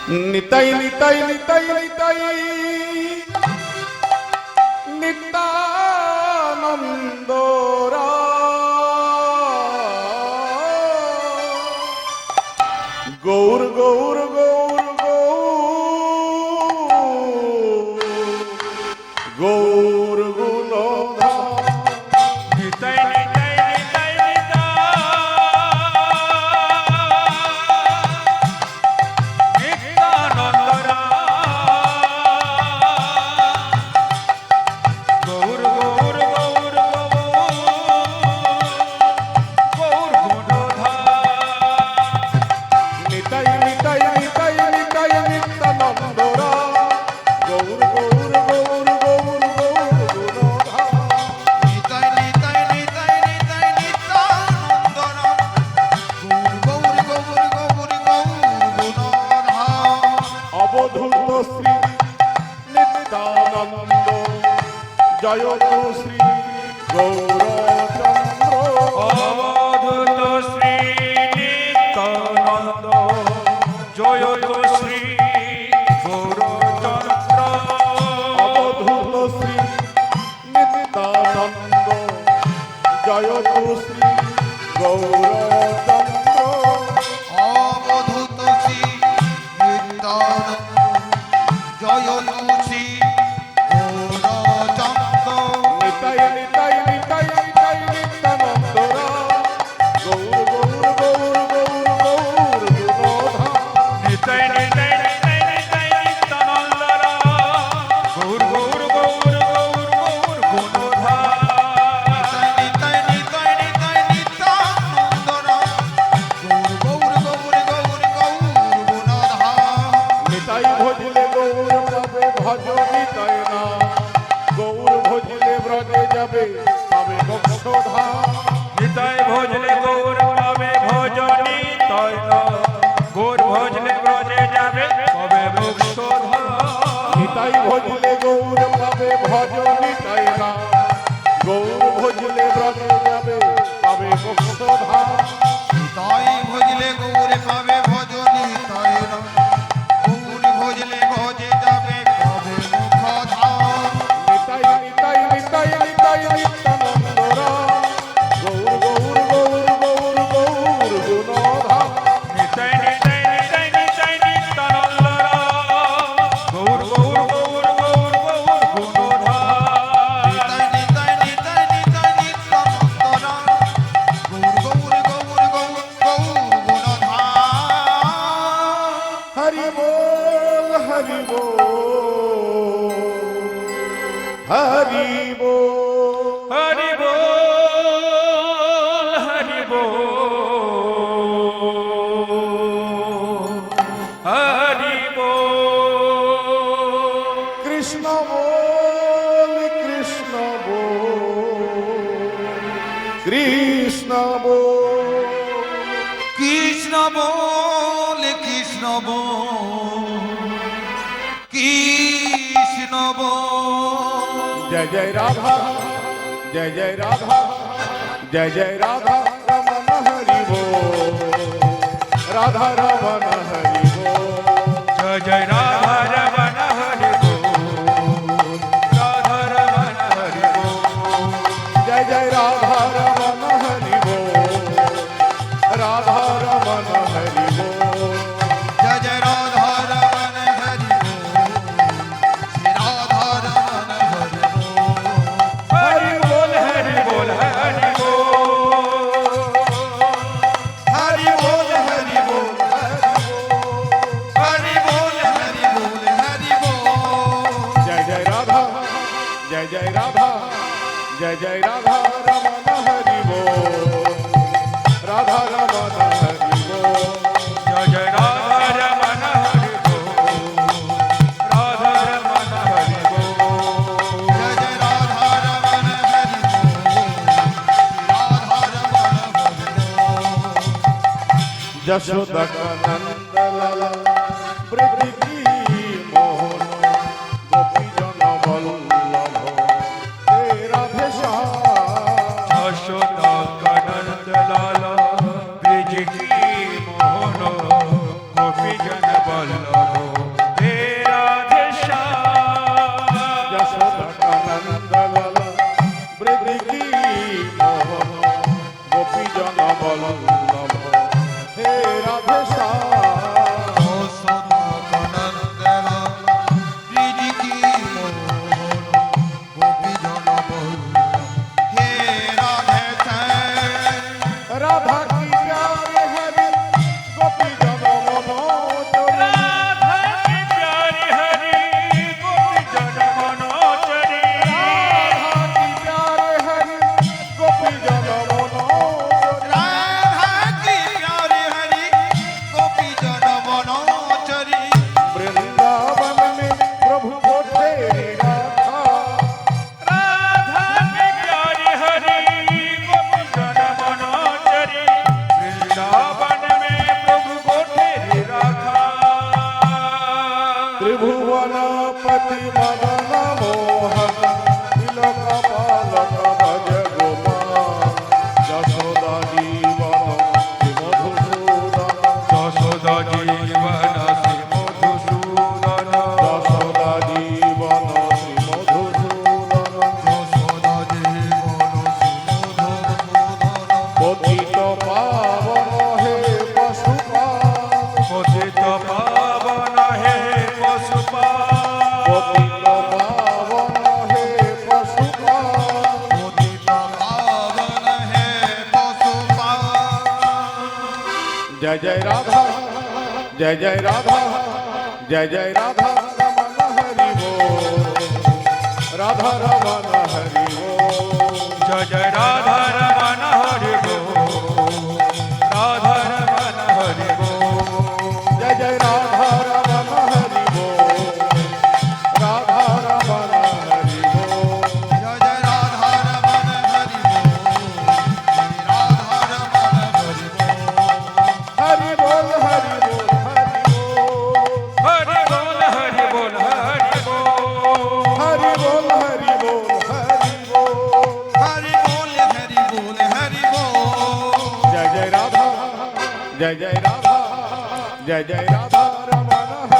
নিতাই নিতাই নিতাই নিতাই নিত্যানন্দ গৌর গৌর গৌর গৌর গৌর গুণধাম নিতাই নিতাই নিতাই নিত্যানন্দ গৌর গৌর গৌর গৌর গুণধাম নিতাই নিতাই নিতাই নিতাই নিত্যানন্দ গৌর গৌর গৌর গৌর গৌর গুণধাম নিতাই নিতাই নিতাই নিতাই নিত্যানন্দ গৌর গৌর গৌর গৌর গুণধাম অবধূত শ্রী নিত্যানন্দ জয়তু শ্রী গৌরচন্দ্র অবধূত শ্রী নিত্যানন্দ জয়তু শ্রী গৌরচন্দ্র অবধূত শ্রী নিত্যানন্দ জয়তু শ্রী গৌরচন্দ্র অবধূত শ্রী নিত্যানন্দ জয়তু শ্রী গৌরচন্দ্র নিতাই নিতাই নিতাই নিতাই নিত্যানন্দ গৌর গৌর গৌর গৌর গৌর গুণধাম নিতাই নিতাই নিতাই নিতাই নিত্যানন্দ গৌর গৌর গৌর গৌর গৌর গুণধাম নিতাই নিতাই নিতাই নিত্যানন্দ গৌর গৌর গৌর গৌর গুণধাম নিতাই ভজিলে গৌর পাবে ভজ নিতাই না গৌর ভজিলে ব্রজে যাবে পাবে মোক্ষধাম নিতাই ভজলে গৌর পাবে ভজনি তয় গৌর ভজলে ব্রজে যাবে কবে মুক্ত নিতাই ভজিলে গৌর পাবে ভজ নিতাই না গৌর ভজিলে ব্রজে যাবে পাবে মোক্ষধাম তাই ভজলে গৌরে পাবে ভজনি তাই না গৌর ভজলে ভজে যাবে কবে মুখ ধাম নিতাই নিতাই নিতাই নিতাই নিত্যানন্দ গৌর গৌর গৌর গৌর গৌর গুণধাম নিতাই নিতাই নিতাই নিতাই নিত্যানন্দ গৌর গৌর গৌর গৌর গৌর গুণধাম নিতাই নিতাই নিতাই নিতাই নিত্যানন্দ গৌর গৌর গৌর গৌর গৌর গুণধাম হরি বল হরি বল হরি বল হরি বল হরি বল হরি বল কৃষ্ণ বল কৃষ্ণ বল কৃষ্ণ বল কৃষ্ণ বল কৃষ্ণ বল কৃষ্ণ বল জয় জয় রাধা জয় জয় রাধা জয় জয় রাধা রমন হরি বল রাধা রমন হরি বল জয় জয় রাধা রমণ হরি বল রাধা রমণ হরি বল জয় জয় রাধা রমন হরি বল রাধা রমন হরি বল জয় জয় রাধা রমণ হরি বল শ্রী রাধা রমণ হরি বল হরি বল হরি বল হরি বল হরি বল হরি বল হরি বল হরি বল जय जय राधा जय जय राधा जय जय राधा रमन हरि बोल राधा रमन हरि बोल जय जय राधा रमण हरि बोल राधा रमण हरि बोल जय जय राधा रमण हरि बोल राधा रमण हरि बोल यशोदा का नंद लाला वृद्धि की मोहन गोपी जन वल्लभ हे राधे श्याम यशोदा कानंद लाला ब्रिज की मोहन गोपी जन वल्लभ त्रिभुवनपति मदन मोहन तिलक पालक भज गोपाल यशोदा जीवन श्री मधुसूदन যশোদা জীবন শ্রী মধুসূদন यशोदा जीवन श्री मधुसूदन যশোদা জীবন শ্রী মধুসূদন पतित पावन हे पशुपाल পতিত পাবন হে পশুপাল पतित पावन हे पशुपाल পতিত পাবন হে পশুপাল जय जय राधा जय जय राधा जय जय राधा रमन हरि बोल राधा रमन हरि बोल জয় জয় রাধা রমণ হরি গো রাধা রমণ হরি গো जय जय राधा रमन हरि बोल राधा रमन हरि बोल জয় জয় রাধা রমণ হরি বল রাধা রমণ হরি বল हरि बोल हरि बोल हरि बोल হরি বল হরি বল হরি বল हरि बोल हरि बोल हरि बोल हरि बोल हरि बोल हरि बोल जय जय राधा जय जय राधा जय जय राधा रमन